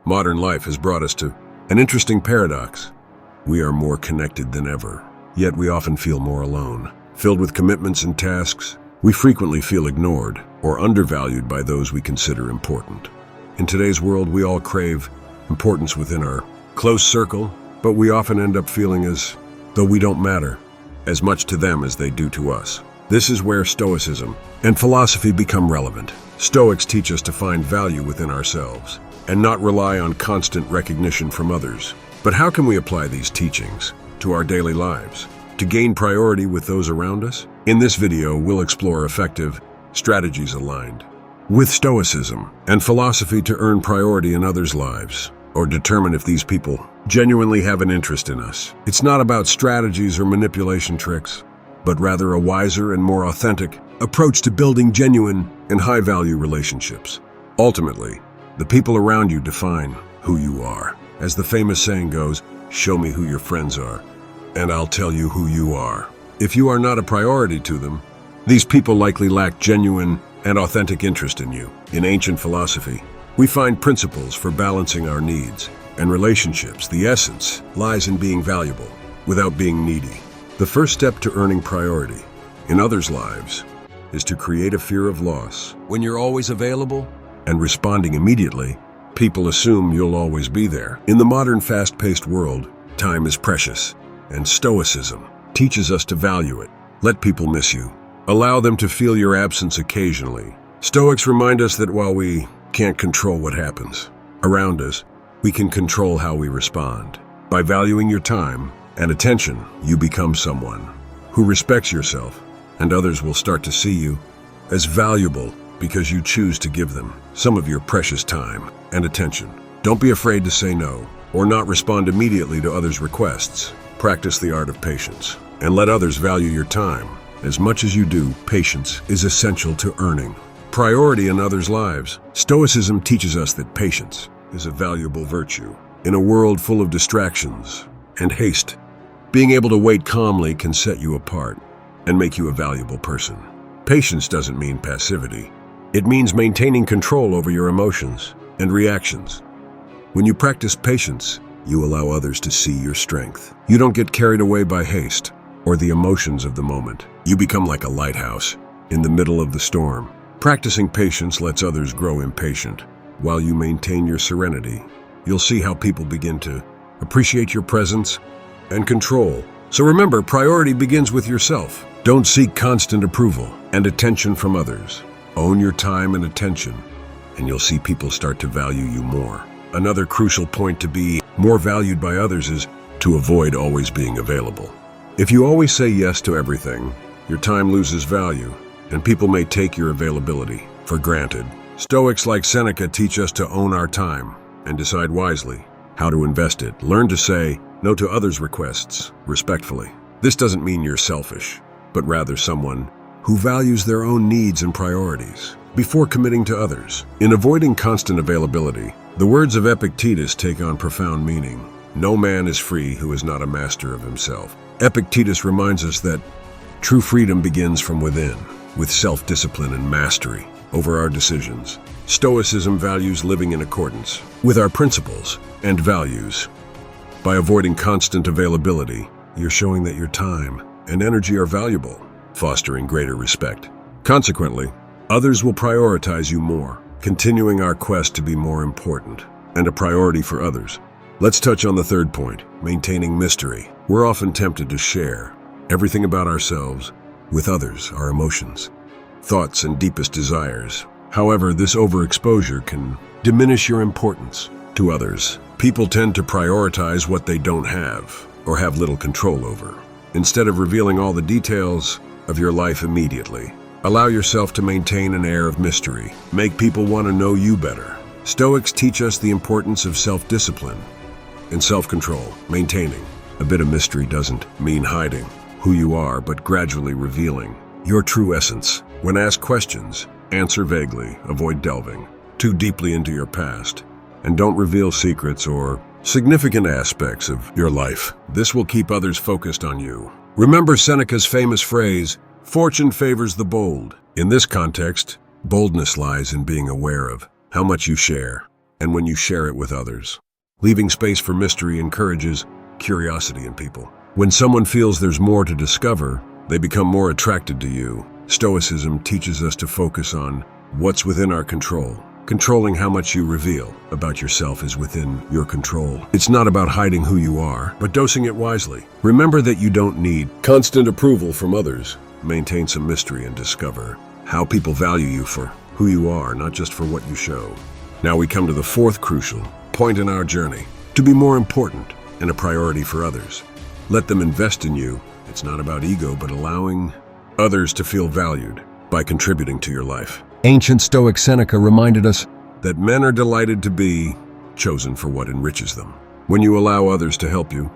Modern life has brought us to an interesting paradox. We are more connected than ever, yet we often feel more alone. Filled with commitments and tasks, we frequently feel ignored or undervalued by those we consider important. In today's world, we all crave importance within our close circle, but we often end up feeling as though we don't matter as much to them as they do to us. This is where Stoicism and philosophy become relevant. Stoics teach us to find value within ourselves and not rely on constant recognition from others. But how can we apply these teachings to our daily lives to gain priority with those around us? In this video, we'll explore effective strategies aligned with Stoicism and philosophy to earn priority in others' lives, or determine if these people genuinely have an interest in us. It's not about strategies or manipulation tricks, but rather a wiser and more authentic approach to building genuine and high-value relationships. Ultimately, the people around you define who you are. As the famous saying goes, show me who your friends are, and I'll tell you who you are. If you are not a priority to them, these people likely lack genuine and authentic interest in you. In ancient philosophy, we find principles for balancing our needs and relationships. The essence lies in being valuable without being needy. The first step to earning priority in others' lives is to create a fear of loss. When you're always available and responding immediately, people assume you'll always be there. In the modern fast-paced world, time is precious, and Stoicism teaches us to value it. Let people miss you. Allow them to feel your absence occasionally. Stoics remind us that while we can't control what happens around us, we can control how we respond. By valuing your time and attention, you become someone who respects yourself, and others will start to see you as valuable because you choose to give them some of your precious time and attention. Don't be afraid to say no or not respond immediately to others' requests. Practice the art of patience and let others value your time as much as you do. Patience is essential to earning priority in others' lives. Stoicism teaches us that patience is a valuable virtue. In a world full of distractions and haste, being able to wait calmly can set you apart and make you a valuable person. Patience doesn't mean passivity. It means maintaining control over your emotions and reactions. When you practice patience, you allow others to see your strength. You don't get carried away by haste or the emotions of the moment. You become like a lighthouse in the middle of the storm. Practicing patience lets others grow impatient while you maintain your serenity. You'll see how people begin to appreciate your presence and control. So remember, priority begins with yourself. Don't seek constant approval and attention from others. Own your time and attention, and you'll see people start to value you more. Another crucial point to be more valued by others is to avoid always being available. If you always say yes to everything, your time loses value, and people may take your availability for granted. Stoics like Seneca teach us to own our time and decide wisely how to invest it. Learn to say no to others' requests respectfully. This doesn't mean you're selfish, but rather someone who values their own needs and priorities before committing to others. In avoiding constant availability, the words of Epictetus take on profound meaning. No man is free who is not a master of himself. Epictetus reminds us that true freedom begins from within, with self-discipline and mastery over our decisions. Stoicism values living in accordance with our principles and values. By avoiding constant availability, you're showing that your time and energy are valuable, fostering greater respect. Consequently, others will prioritize you more, continuing our quest to be more important and a priority for others. Let's touch on the third point, maintaining mystery. We're often tempted to share everything about ourselves with others, our emotions, thoughts, and deepest desires. However, this overexposure can diminish your importance to others. People tend to prioritize what they don't have or have little control over. Instead of revealing all the details of your life immediately, allow yourself to maintain an air of mystery. Make people want to know you better. Stoics teach us the importance of self-discipline and self-control. Maintaining a bit of mystery doesn't mean hiding who you are, but gradually revealing your true essence. When asked questions, answer vaguely, avoid delving too deeply into your past, and don't reveal secrets or significant aspects of your life. This will keep others focused on you. Remember Seneca's famous phrase, "Fortune favors the bold." In this context, boldness lies in being aware of how much you share and when you share it with others. Leaving space for mystery encourages curiosity in people. When someone feels there's more to discover, they become more attracted to you. Stoicism teaches us to focus on what's within our control. Controlling how much you reveal about yourself is within your control. It's not about hiding who you are, but dosing it wisely. Remember that you don't need constant approval from others. Maintain some mystery and discover how people value you for who you are, not just for what you show. Now we come to the fourth crucial point in our journey: to be more important and a priority for others. Let them invest in you. It's not about ego, but allowing others to feel valued by contributing to your life. Ancient Stoic Seneca reminded us that men are delighted to be chosen for what enriches them. When you allow others to help you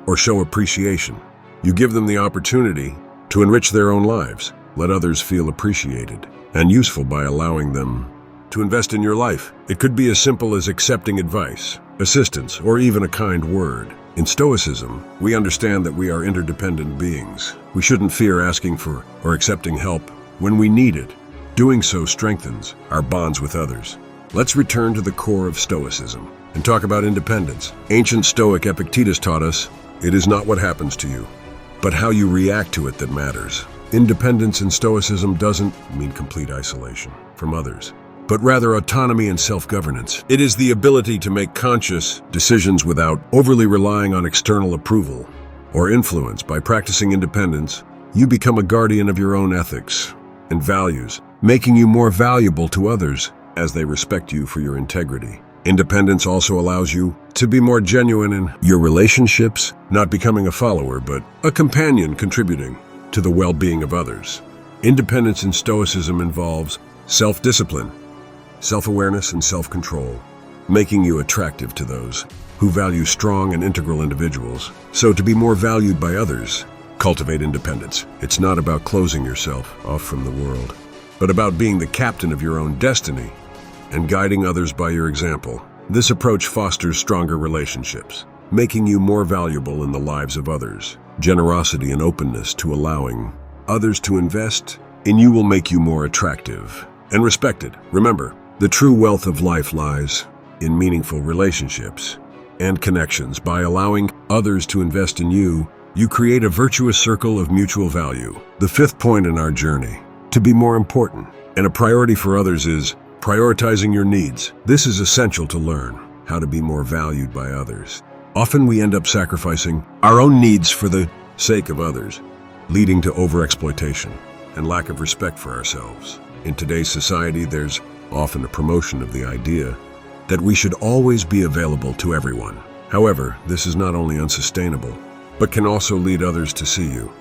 or show appreciation, you give them the opportunity to enrich their own lives. Let others feel appreciated and useful by allowing them to invest in your life. It could be as simple as accepting advice, assistance, or even a kind word. In Stoicism, we understand that we are interdependent beings. We shouldn't fear asking for or accepting help when we need it. Doing so strengthens our bonds with others. Let's return to the core of Stoicism and talk about independence. Ancient Stoic Epictetus taught us, it is not what happens to you, but how you react to it that matters. Independence in Stoicism doesn't mean complete isolation from others, but rather autonomy and self-governance. It is the ability to make conscious decisions without overly relying on external approval or influence. By practicing independence, you become a guardian of your own ethics and values, making you more valuable to others as they respect you for your integrity. Independence also allows you to be more genuine in your relationships, not becoming a follower, but a companion contributing to the well-being of others. Independence in Stoicism involves self-discipline, self-awareness, and self-control, making you attractive to those who value strong and integral individuals. So to be more valued by others, cultivate independence. It's not about closing yourself off from the world, but about being the captain of your own destiny and guiding others by your example. This approach fosters stronger relationships, making you more valuable in the lives of others. Generosity and openness to allowing others to invest in you will make you more attractive and respected. Remember, the true wealth of life lies in meaningful relationships and connections. By allowing others to invest in you, you create a virtuous circle of mutual value. The fifth point in our journey: to be more important and a priority for others, is prioritizing your needs. This is essential to learn how to be more valued by others. Often we end up sacrificing our own needs for the sake of others, leading to overexploitation and lack of respect for ourselves. In today's society, there's often a promotion of the idea that we should always be available to everyone. However, this is not only unsustainable, but can also lead others to see you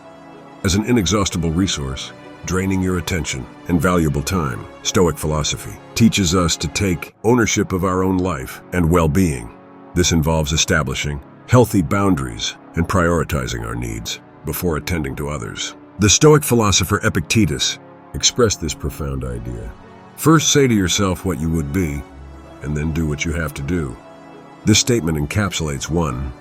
as an inexhaustible resource, draining your attention and valuable time. Stoic philosophy teaches us to take ownership of our own life and well-being. This involves establishing healthy boundaries and prioritizing our needs before attending to others. The Stoic philosopher Epictetus expressed this profound idea. First, say to yourself what you would be, and then do what you have to do. This statement encapsulates one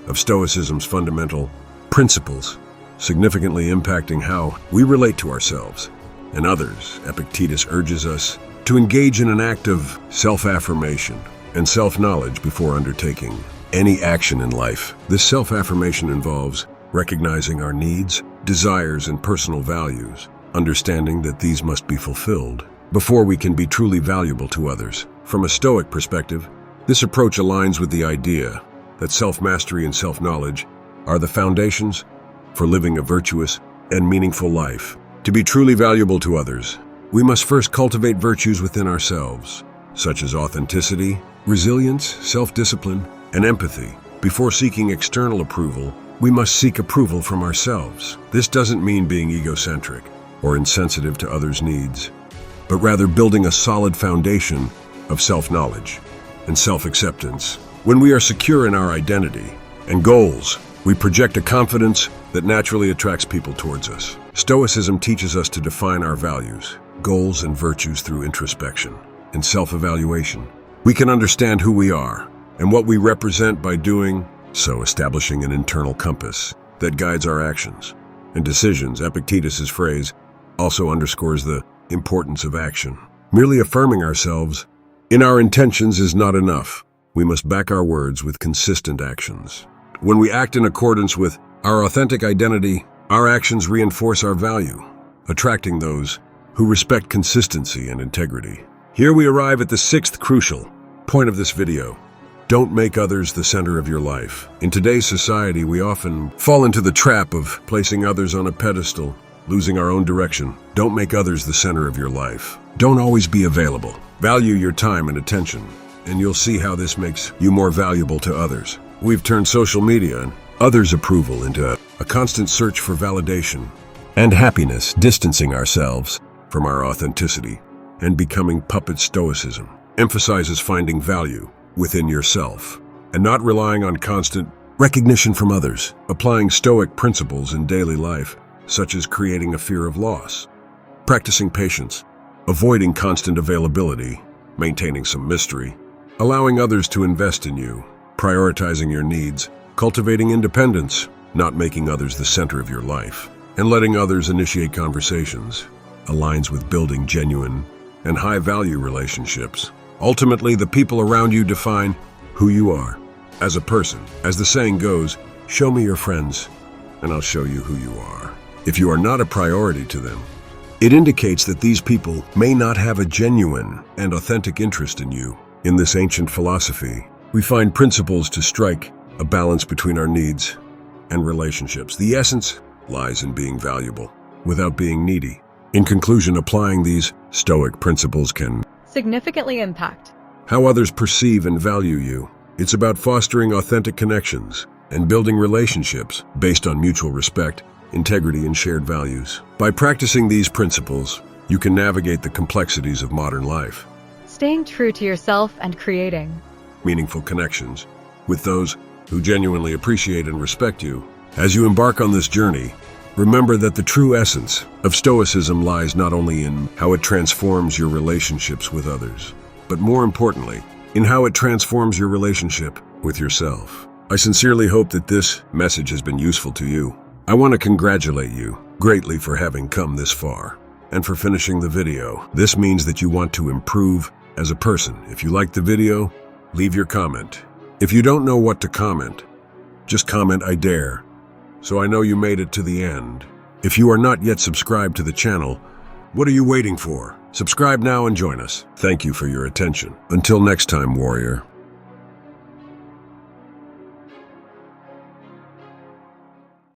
of Stoicism's fundamental principles, significantly impacting how we relate to ourselves and others. Epictetus urges us to engage in an act of self-affirmation and self-knowledge before undertaking any action in life. This self-affirmation involves recognizing our needs, desires, and personal values, understanding that these must be fulfilled before we can be truly valuable to others. From a Stoic perspective, this approach aligns with the idea that self-mastery and self-knowledge are the foundations for living a virtuous and meaningful life. To be truly valuable to others, we must first cultivate virtues within ourselves, such as authenticity, resilience, self-discipline, and empathy. Before seeking external approval, we must seek approval from ourselves. This doesn't mean being egocentric or insensitive to others' needs, but rather building a solid foundation of self-knowledge and self-acceptance. When we are secure in our identity and goals, we project a confidence that naturally attracts people towards us. Stoicism teaches us to define our values, goals, and virtues through introspection and self-evaluation. We can understand who we are and what we represent by doing so, establishing an internal compass that guides our actions and decisions. Epictetus's phrase also underscores the importance of action. Merely affirming ourselves In our intentions is not enough. We must back our words with consistent actions. When we act in accordance with our authentic identity, our actions reinforce our value, attracting those who respect consistency and integrity. Here we arrive at the sixth crucial point of this video. Don't make others the center of your life. In today's society, we often fall into the trap of placing others on a pedestal, losing our own direction. Don't make others the center of your life. Don't always be available. Value your time and attention, and you'll see how this makes you more valuable to others. We've turned social media and others' approval into a constant search for validation and happiness, distancing ourselves from our authenticity and becoming puppet stoicism. Emphasizes finding value within yourself and not relying on constant recognition from others. Applying stoic principles in daily life, such as creating a fear of loss, practicing patience, avoiding constant availability, maintaining some mystery, allowing others to invest in you, prioritizing your needs, cultivating independence, not making others the center of your life, and letting others initiate conversations, aligns with building genuine and high-value relationships. Ultimately, the people around you define who you are as a person. As the saying goes, show me your friends, and I'll show you who you are. If you are not a priority to them, it indicates that these people may not have a genuine and authentic interest in you. In this ancient philosophy, we find principles to strike a balance between our needs and relationships. The essence lies in being valuable without being needy. In conclusion, applying these stoic principles can significantly impact how others perceive and value you. It's about fostering authentic connections and building relationships based on mutual respect, integrity, and shared values. By practicing these principles, you can navigate the complexities of modern life, staying true to yourself and creating meaningful connections with those who genuinely appreciate and respect you. As you embark on this journey, remember that the true essence of Stoicism lies not only in how it transforms your relationships with others, but more importantly, in how it transforms your relationship with yourself. I sincerely hope that this message has been useful to you. I want to congratulate you greatly for having come this far and for finishing the video. This means that you want to improve as a person. If you liked the video, leave your comment. If you don't know what to comment, just comment "I dare," so I know you made it to the end. If you are not yet subscribed to the channel, what are you waiting for? Subscribe now and join us. Thank you for your attention. Until next time, warrior.